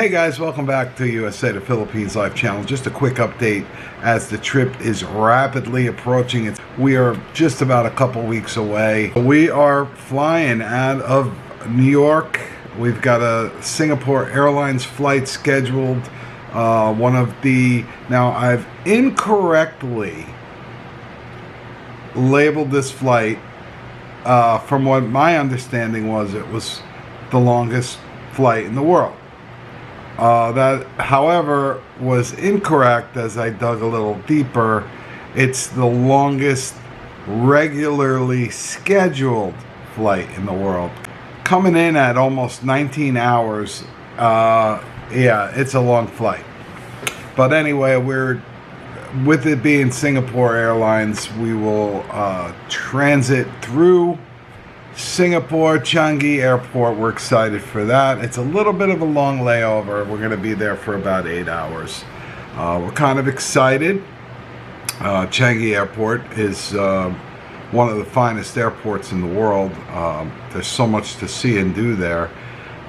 Hey guys, welcome back to USA to Philippines Live channel. Just a quick update as the trip is rapidly approaching. We are just about a couple weeks away. We are flying out of New York. We've got a Singapore Airlines flight scheduled. Now I've incorrectly labeled this flight. From what my understanding was, it was the longest flight in the world. That, however, was incorrect as I dug a little deeper. It's the longest regularly scheduled flight in the world. Coming in at almost 19 hours. Yeah, it's a long flight. But anyway, with it being Singapore Airlines, we will transit through Singapore Changi Airport. We're excited for that. It's a little bit of a long layover. We're going to be there for about 8 hours. We're kind of excited. Changi Airport is one of the finest airports in the world. There's so much to see and do there.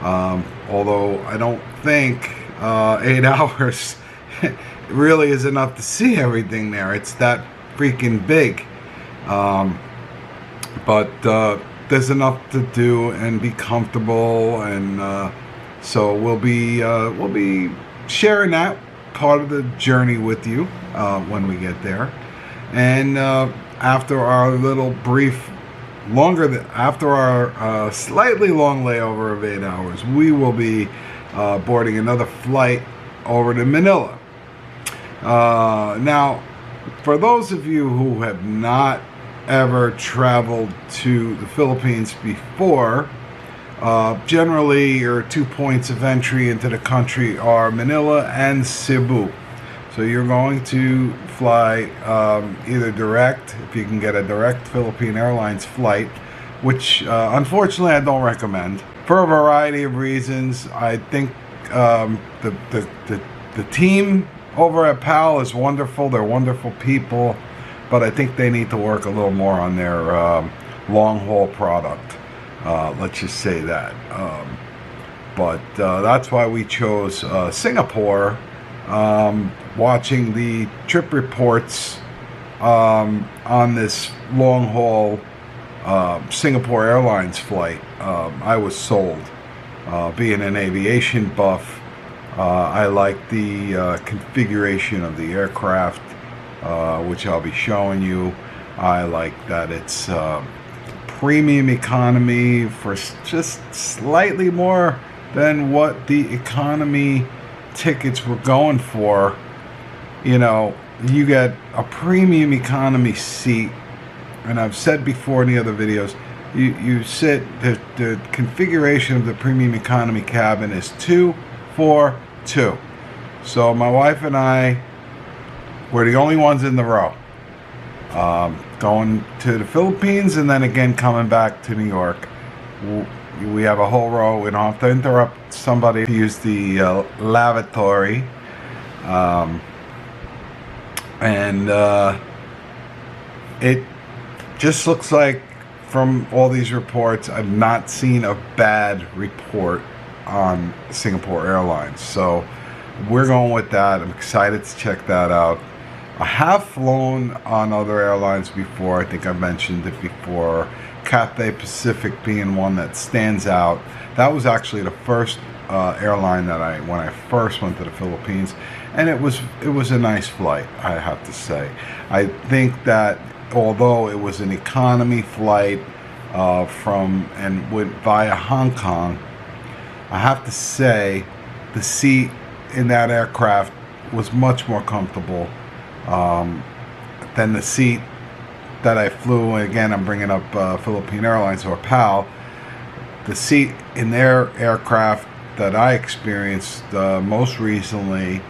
Although I don't think 8 hours really is enough to see everything there. It's that freaking big. But there's enough to do and be comfortable, and so we'll be sharing that part of the journey with you when we get there. And after our slightly long layover of 8 hours, we will be boarding another flight over to Manila. Now, for those of you who have not ever traveled to the Philippines before, generally your 2 points of entry into the country are Manila and Cebu. So you're going to fly either direct, if you can get a direct Philippine Airlines flight, which unfortunately I don't recommend for a variety of reasons. I think the team over at PAL is wonderful. They're wonderful people. But I think they need to work a little more on their long-haul product. Let's just say that. But that's why we chose Singapore. Watching the trip reports on this long-haul Singapore Airlines flight, I was sold. Being an aviation buff, I like the configuration of the aircraft, which I'll be showing you. I like that it's premium economy for just slightly more than what the economy tickets were going for. You know, you get a premium economy seat, and I've said before in the other videos, you sit, the configuration of the premium economy cabin is 2, 4, 2. So my wife and I, we're the only ones in the row, going to the Philippines and then again coming back to New York. We have a whole row. We don't have to interrupt somebody to use the lavatory. It just looks like, from all these reports, I've not seen a bad report on Singapore Airlines. So we're going with that. I'm excited to check that out. I have flown on other airlines before. I think I mentioned it before. Cathay Pacific being one that stands out. That was actually the first airline that when I first went to the Philippines, and it was a nice flight, I have to say. I think that although it was an economy flight went via Hong Kong, I have to say the seat in that aircraft was much more comfortable than the seat that I flew. And again, I'm bringing up Philippine Airlines or PAL. The seat in their aircraft that I experienced most recently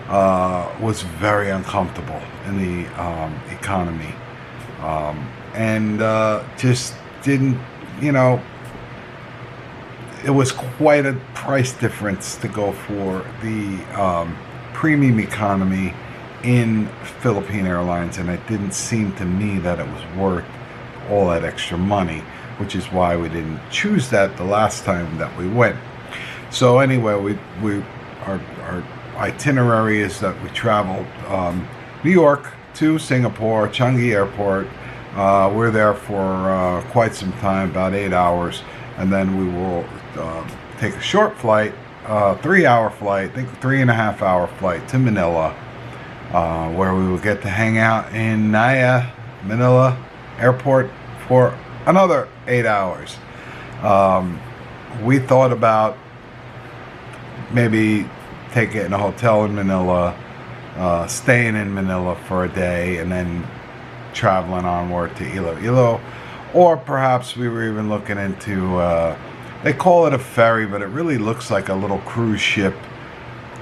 was very uncomfortable in the economy, and just didn't, it was quite a price difference to go for the premium economy in Philippine Airlines, and it didn't seem to me that it was worth all that extra money, which is why we didn't choose that the last time that we went. So anyway, we our itinerary is that we traveled New York to Singapore, Changi Airport. We're there for quite some time, about 8 hours, and then we will take a short flight, 3-hour flight, I think 3.5-hour flight to Manila, where we will get to hang out in Manila Airport for another 8 hours. We thought about maybe taking a hotel in Manila, staying in Manila for a day, and then traveling onward to Iloilo. Or perhaps we were even looking into, they call it a ferry, but it really looks like a little cruise ship.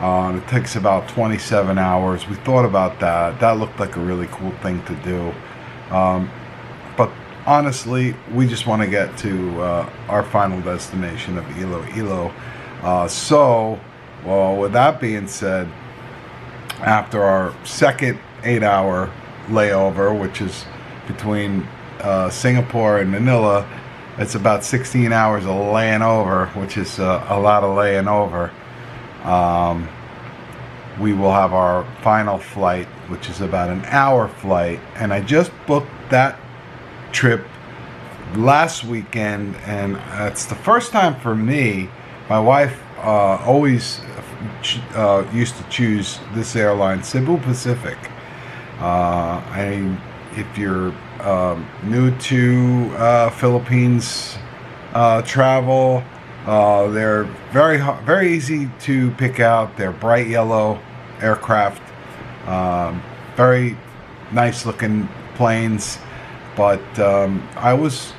It takes about 27 hours. We thought about that. That looked like a really cool thing to do. But honestly, we just want to get to our final destination of Iloilo. Well, with that being said, after our second 8-hour layover, which is between Singapore and Manila, it's about 16 hours of laying over, which is a lot of laying over. We will have our final flight, which is about an hour flight, and I just booked that trip last weekend, and it's the first time for me. My wife always used to choose this airline, Cebu Pacific. If you're new to Philippines travel, they're very easy to pick out. They're bright yellow aircraft, very nice looking planes. But I was,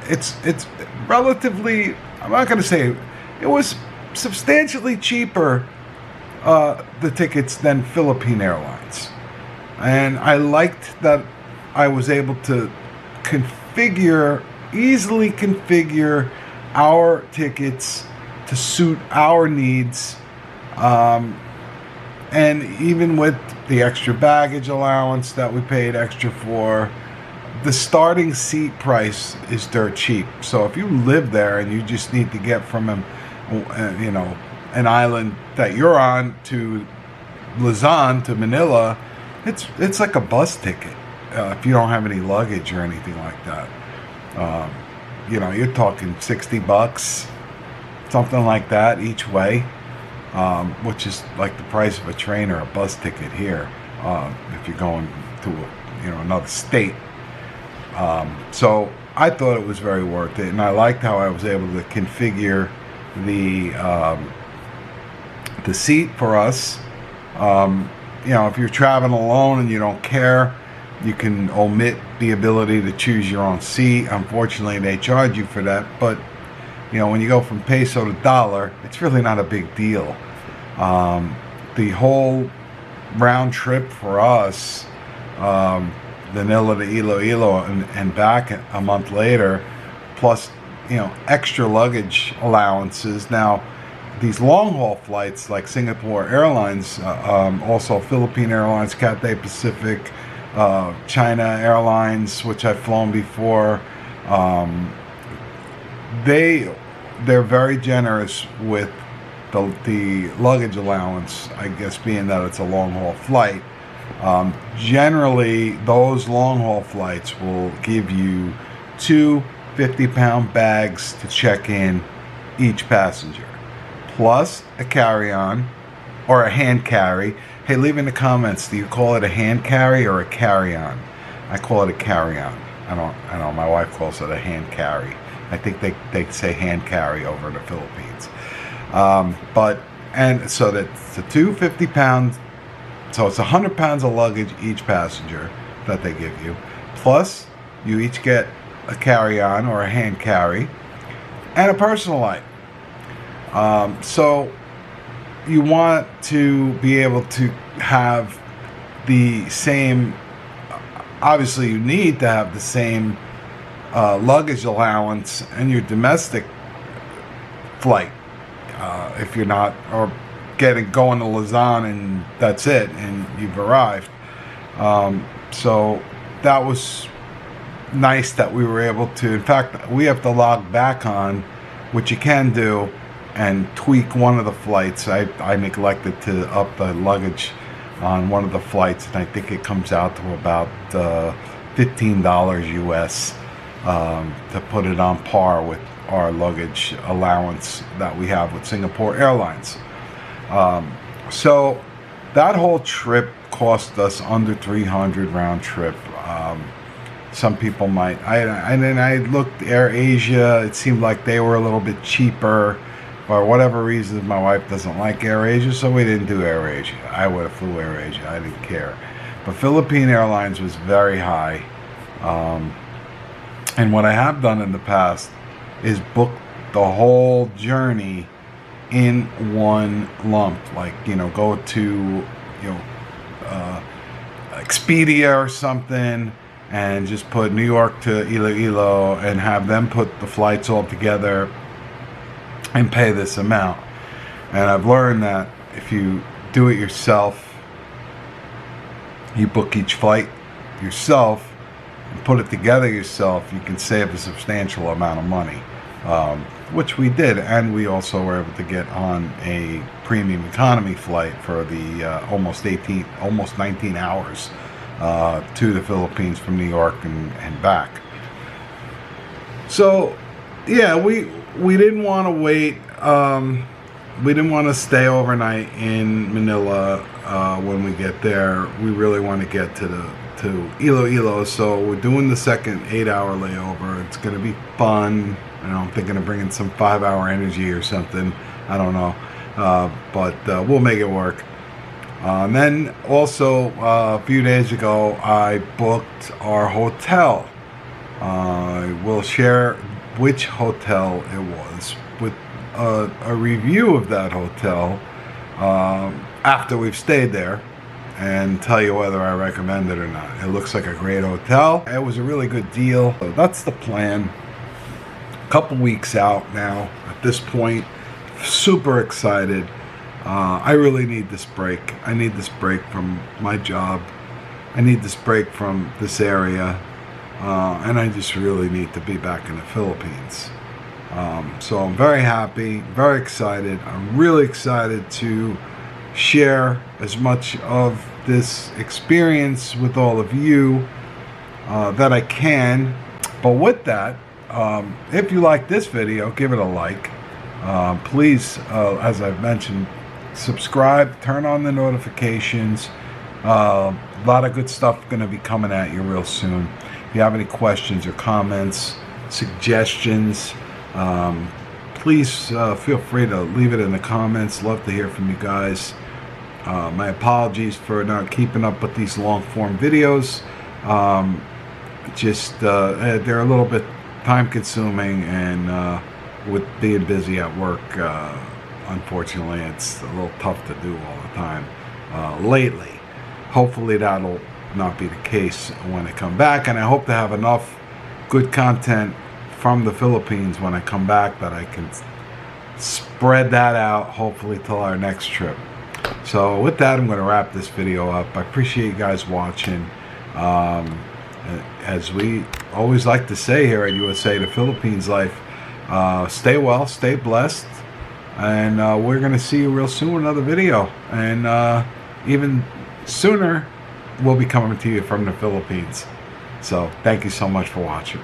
it's relatively, I'm not going to say, it was substantially cheaper, the tickets, than Philippine Airlines. And I liked that I was able to easily configure our tickets to suit our needs. And even with the extra baggage allowance that we paid extra for, the starting seat price is dirt cheap. So if you live there and you just need to get from an island that you're on to Luzon to Manila, it's like a bus ticket if you don't have any luggage or anything like that. You're talking $60, something like that each way, which is like the price of a train or a bus ticket here, if you're going to another state. So I thought it was very worth it, and I liked how I was able to configure the seat for us. If you're traveling alone and you don't care, you can omit the ability to choose your own seat. Unfortunately, they charge you for that. But when you go from peso to dollar, it's really not a big deal. The whole round trip for us, Manila to Iloilo and back a month later, plus extra luggage allowances. Now, these long haul flights like Singapore Airlines, also Philippine Airlines, Cathay Pacific, China Airlines, which I've flown before, they're very generous with the luggage allowance, I guess, being that it's a long haul flight. Generally, those long haul flights will give you 2 50-pound bags to check in each passenger, plus a carry-on or a hand carry. Hey, leave in the comments, do you call it a hand carry or a carry-on? I call it a carry-on. I don't, my wife calls it a hand carry. I think they say hand carry over in the Philippines. And so that's the 2 50-pound, so it's 100 pounds of luggage each passenger that they give you, plus you each get a carry-on or a hand carry and a personal item. So you want to be able to have the same, obviously you need to have the same luggage allowance in your domestic flight, if you're not, or going to Luzon and that's it and you've arrived. So that was nice that we were able to, in fact we have to log back on, which you can do and tweak one of the flights. I neglected to up the luggage on one of the flights, and I think it comes out to about $15 US to put it on par with our luggage allowance that we have with Singapore Airlines. So that whole trip cost us under 300 round trip. Some people might, and then I looked Air Asia, it seemed like they were a little bit cheaper. For whatever reason, my wife doesn't like Air Asia, so we didn't do Air Asia. I would have flew Air Asia, I didn't care. But Philippine Airlines was very high. And what I have done in the past is book the whole journey in one lump. Like, go to, Expedia or something, and just put New York to Iloilo and have them put the flights all together and pay this amount. And I've learned that if you do it yourself, you book each flight yourself and put it together yourself, you can save a substantial amount of money, which we did. And we also were able to get on a premium economy flight for the almost 19 hours to the Philippines from New York and back. So yeah, we didn't want to wait. We didn't want to stay overnight in Manila when we get there. We really want to get to Iloilo, so we're doing the second 8-hour layover. It's going to be fun. I'm thinking of bringing some 5-hour energy or something. I don't know, but we'll make it work. And then also a few days ago, I booked our hotel. We'll share which hotel it was with a review of that hotel after we've stayed there, and tell you whether I recommend it or not. It looks like a great hotel. It was a really good deal. So that's the plan. A couple weeks out now at this point. Super excited. I really need this break. I need this break from my job. I need this break from this area. And I just really need to be back in the Philippines. So I'm very happy, very excited. I'm really excited to share as much of this experience with all of you that I can. But with that, if you like this video, give it a like. Please, as I've mentioned, subscribe, turn on the notifications. A lot of good stuff going to be coming at you real soon. If you have any questions or comments, suggestions, please feel free to leave it in the comments. Love to hear from you guys. My apologies for not keeping up with these long form videos. They're a little bit time consuming, and with being busy at work, unfortunately it's a little tough to do all the time lately. Hopefully that'll not be the case when I come back, and I hope to have enough good content from the Philippines when I come back that I can spread that out, hopefully till our next trip. So with that, I'm going to wrap this video up. I appreciate you guys watching. As we always like to say here at USA, the Philippines life, stay well, stay blessed, and we're going to see you real soon with another video. And even sooner, we'll be coming to you from the Philippines. So thank you so much for watching.